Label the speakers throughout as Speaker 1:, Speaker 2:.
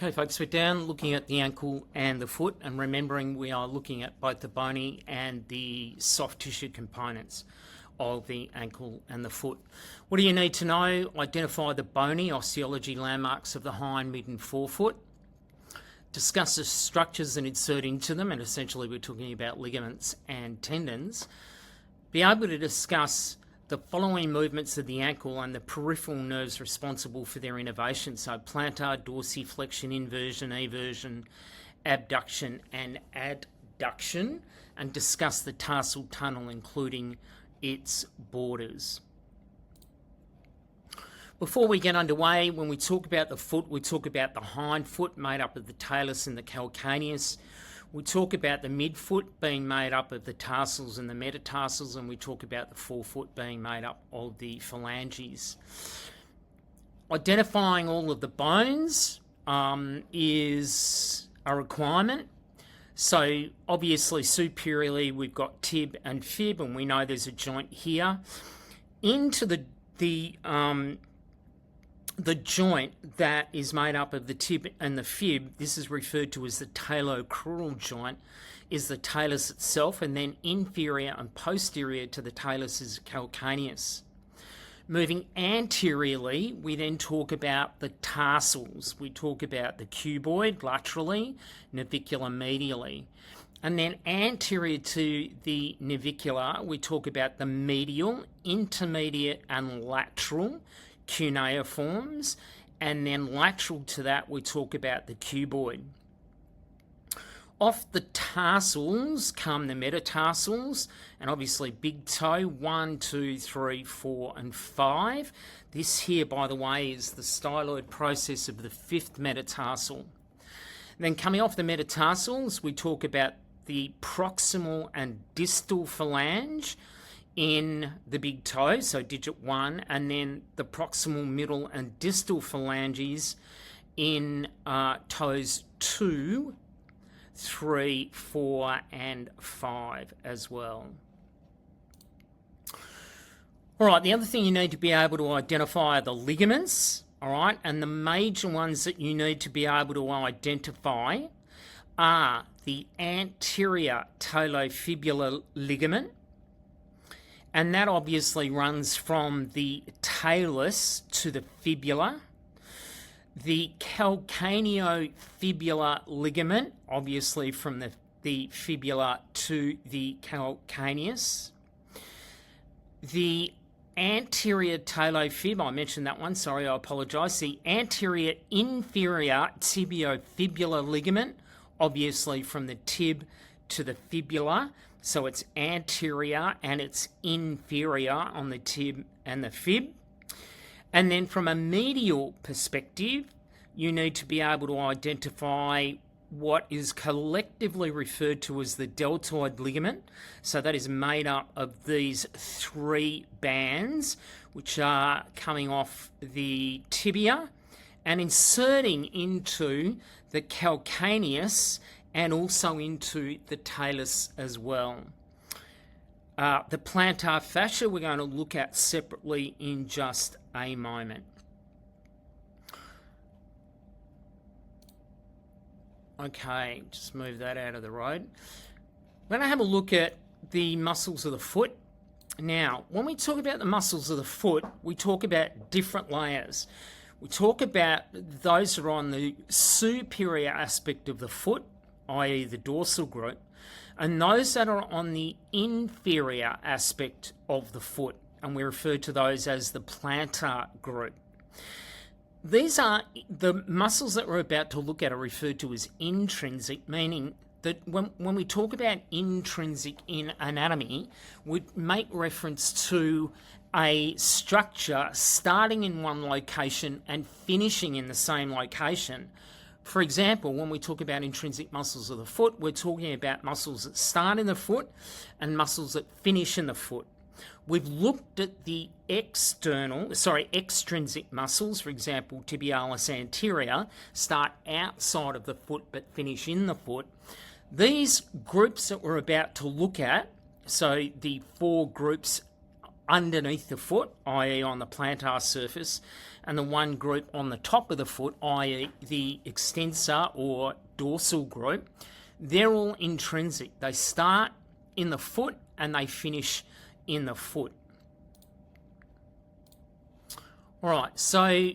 Speaker 1: Okay folks, we're down looking at the ankle and the foot, and remembering we are looking at both the bony and the soft tissue components of the ankle and the foot. What do you need to know? Identify the bony osteology landmarks of the hind, mid and forefoot. Discuss the structures and insert into them, and essentially we're talking about ligaments and tendons. Be able to discuss the following movements of the ankle and the peripheral nerves responsible for their innervation. So plantar, dorsiflexion, inversion, eversion, abduction and adduction, and discuss the tarsal tunnel, including its borders. Before we get underway, when we talk about the foot, we talk about the hind foot made up of the talus and the calcaneus. We talk about the midfoot being made up of the tarsals and the metatarsals, and we talk about the forefoot being made up of the phalanges. Identifying all of the bones is a requirement. So obviously superiorly we've got tib and fib, and we know there's a joint here. Into the joint that is made up of the tib and the fib, this is referred to as the talocrural joint, is the talus itself, and then inferior and posterior to the talus is calcaneus. Moving anteriorly, we then talk about the tarsals. We talk about the cuboid laterally, navicular medially. And then anterior to the navicular, we talk about the medial, intermediate and lateral cuneiforms, and then lateral to that we talk about the cuboid. Off the tarsals come the metatarsals, and obviously big toe, 1, 2, 3, 4 and 5. This here, by the way, is the styloid process of the 5th metatarsal. Then coming off the metatarsals, we talk about the proximal and distal phalange in the big toe, so digit 1, and then the proximal, middle and distal phalanges in toes 2, 3, 4 and 5 as well. All right, the other thing you need to be able to identify are the ligaments, all right, and the major ones that you need to be able to identify are the anterior talofibular ligament, and that obviously runs from the talus to the fibula. The calcaneofibular ligament, obviously from the fibula to the calcaneus. The anterior talofib, I mentioned that one, sorry, I apologise. The anterior inferior tibiofibular ligament, obviously from the tib to the fibula. So it's anterior and it's inferior on the tib and the fib. And then from a medial perspective, you need to be able to identify what is collectively referred to as the deltoid ligament. So that is made up of these 3 bands, which are coming off the tibia and inserting into the calcaneus and also into the talus as well. The plantar fascia we're going to look at separately in just a moment. Okay, just move that out of the road. We're going to have a look at the muscles of the foot. Now, when we talk about the muscles of the foot, we talk about different layers. We talk about those that are on the superior aspect of the foot, i.e. the dorsal group, and those that are on the inferior aspect of the foot, and we refer to those as the plantar group. These are the muscles that we're about to look at are referred to as intrinsic, meaning that when we talk about intrinsic in anatomy, we make reference to a structure starting in one location and finishing in the same location. For example, when we talk about intrinsic muscles of the foot, we're talking about muscles that start in the foot and muscles that finish in the foot. We've looked at the extrinsic muscles, for example, tibialis anterior, start outside of the foot but finish in the foot. These groups that we're about to look at, so the 4 groups underneath the foot, i.e. on the plantar surface, and the one group on the top of the foot, i.e. the extensor or dorsal group. They're all intrinsic. They start in the foot and they finish in the foot. All right, so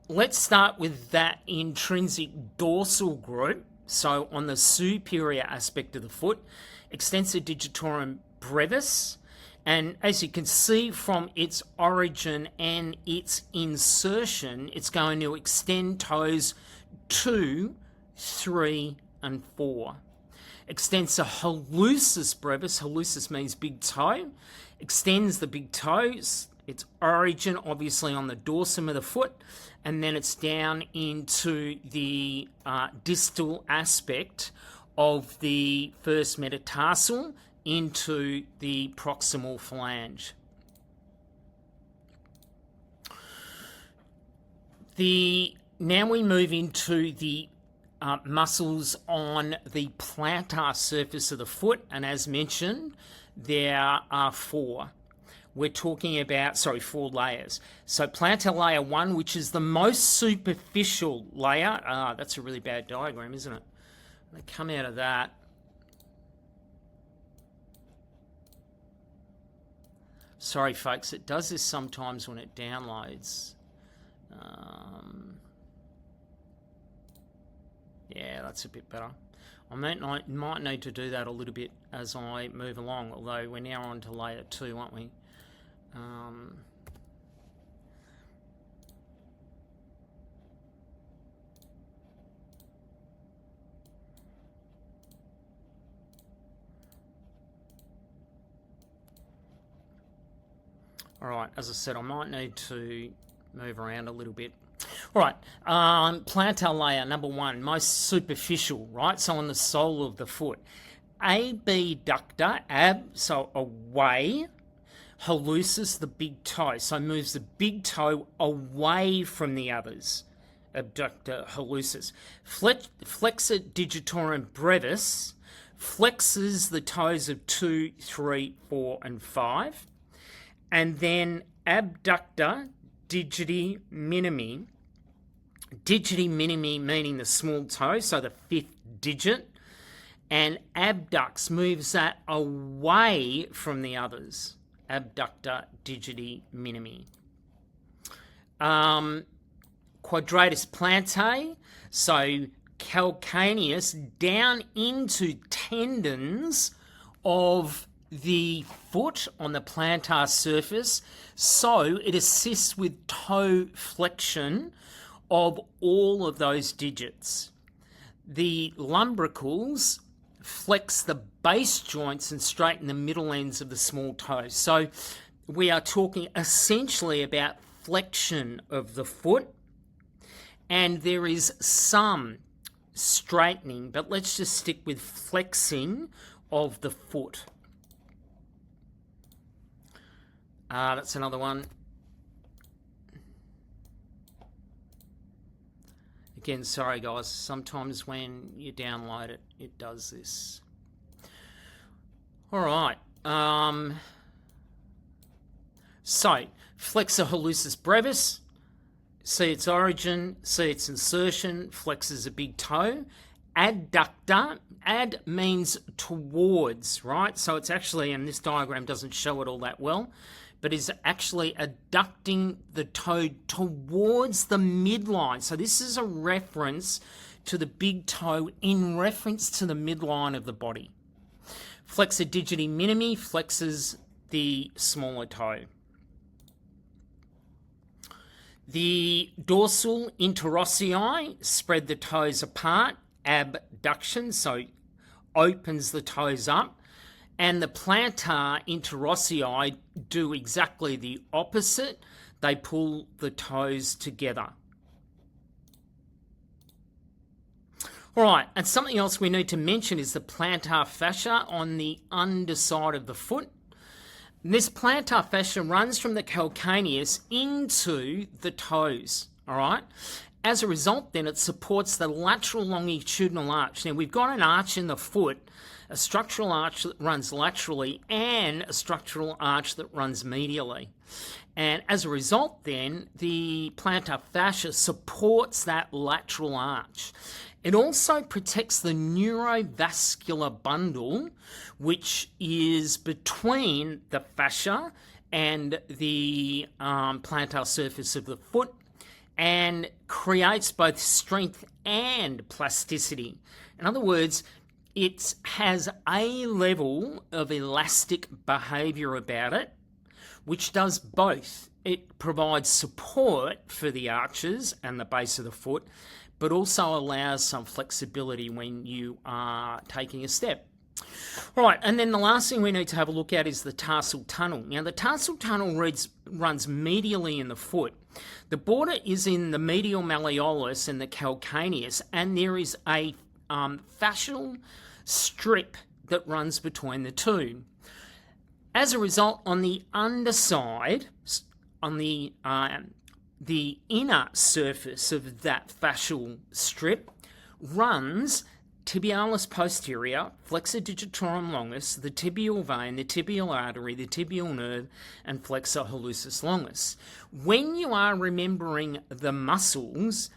Speaker 1: let's start with that intrinsic dorsal group. So on the superior aspect of the foot, extensor digitorum brevis, and as you can see from its origin and its insertion, it's going to extend toes 2, 3, and 4. Extensor hallucis brevis, hallucis means big toe, extends the big toes, its origin obviously on the dorsum of the foot, and then it's down into the distal aspect of the first metatarsal into the proximal phalange. Now we move into the muscles on the plantar surface of the foot, and as mentioned, there are 4. We're talking about, 4 layers. So plantar layer 1, which is the most superficial layer. That's a really bad diagram, isn't it? They come out of that. Sorry, folks, it does this sometimes when it downloads. Yeah, that's a bit better. I might need to do that a little bit as I move along, although we're now on to layer 2, aren't we? All right, as I said, I might need to move around a little bit. All right, plantar layer, number 1, most superficial, right? So on the sole of the foot. Abductor, so away. Hallucis, the big toe, so moves the big toe away from the others. Abductor hallucis. Flexor digitorum brevis flexes the toes of 2, 3, 4, and 5. And then abductor digiti minimi. Digiti minimi meaning the small toe, so the 5th digit. And abducts moves that away from the others. Abductor digiti minimi. Quadratus plantae, so calcaneus down into tendons of the foot on the plantar surface, so it assists with toe flexion of all of those digits. The lumbricals flex the base joints and straighten the middle ends of the small toes. So we are talking essentially about flexion of the foot, and there is some straightening, but let's just stick with flexing of the foot. That's another one. Again, sorry guys, sometimes when you download it, it does this. All right. So, flexor hallucis brevis, see its origin, see its insertion, flexes a big toe. Adductor, ad means towards, right? So it's actually, and this diagram doesn't show it all that well, but is actually adducting the toe towards the midline. So this is a reference to the big toe in reference to the midline of the body. Flexor digiti minimi flexes the smaller toe. The dorsal interossei spread the toes apart, abduction, so opens the toes up. And the plantar interossei do exactly the opposite. They pull the toes together. All right, and something else we need to mention is the plantar fascia on the underside of the foot. And this plantar fascia runs from the calcaneus into the toes, all right? As a result, then, it supports the lateral longitudinal arch. Now, we've got an arch in the foot, a structural arch that runs laterally, and a structural arch that runs medially. And as a result then, the plantar fascia supports that lateral arch. It also protects the neurovascular bundle, which is between the fascia and the plantar surface of the foot, and creates both strength and plasticity. In other words, it has a level of elastic behaviour about it, which does both. It provides support for the arches and the base of the foot, but also allows some flexibility when you are taking a step. Right, and then the last thing we need to have a look at is the tarsal tunnel. Now, the tarsal tunnel runs medially in the foot. The border is in the medial malleolus and the calcaneus, and there is a fascial strip that runs between the two. As a result, on the underside, on the inner surface of that fascial strip, runs tibialis posterior, flexor digitorum longus, the tibial vein, the tibial artery, the tibial nerve, and flexor hallucis longus. When you are remembering the muscles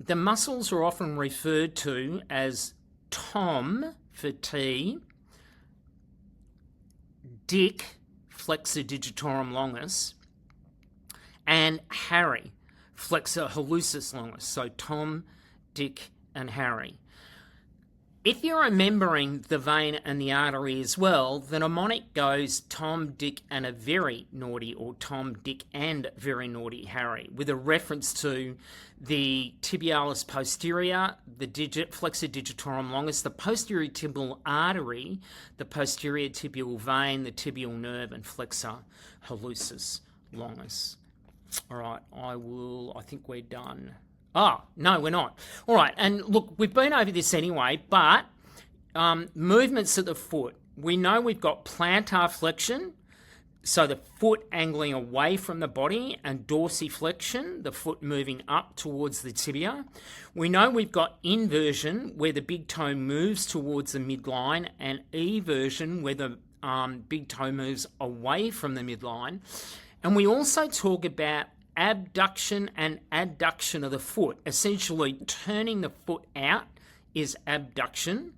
Speaker 1: are often referred to as Tom for T, Dick, flexor digitorum longus, and Harry, flexor hallucis longus. So Tom, Dick, and Harry. If you're remembering the vein and the artery as well, the mnemonic goes Tom, Dick, and a very naughty, or Tom, Dick, and very naughty Harry, with a reference to the tibialis posterior, the flexor digitorum longus, the posterior tibial artery, the posterior tibial vein, the tibial nerve, and flexor hallucis longus. All right, I think we're done. Oh, no, we're not. All right, and look, we've been over this anyway, but movements of the foot. We know we've got plantar flexion, so the foot angling away from the body, and dorsiflexion, the foot moving up towards the tibia. We know we've got inversion, where the big toe moves towards the midline, and eversion, where the big toe moves away from the midline. And we also talk about abduction and adduction of the foot. Essentially, turning the foot out is abduction,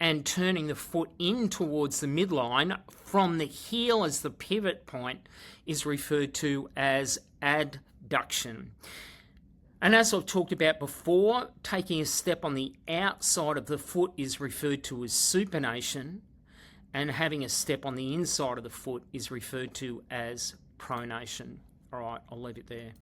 Speaker 1: and turning the foot in towards the midline from the heel as the pivot point is referred to as adduction. And as I've talked about before, taking a step on the outside of the foot is referred to as supination, and having a step on the inside of the foot is referred to as pronation. All right, I'll leave it there.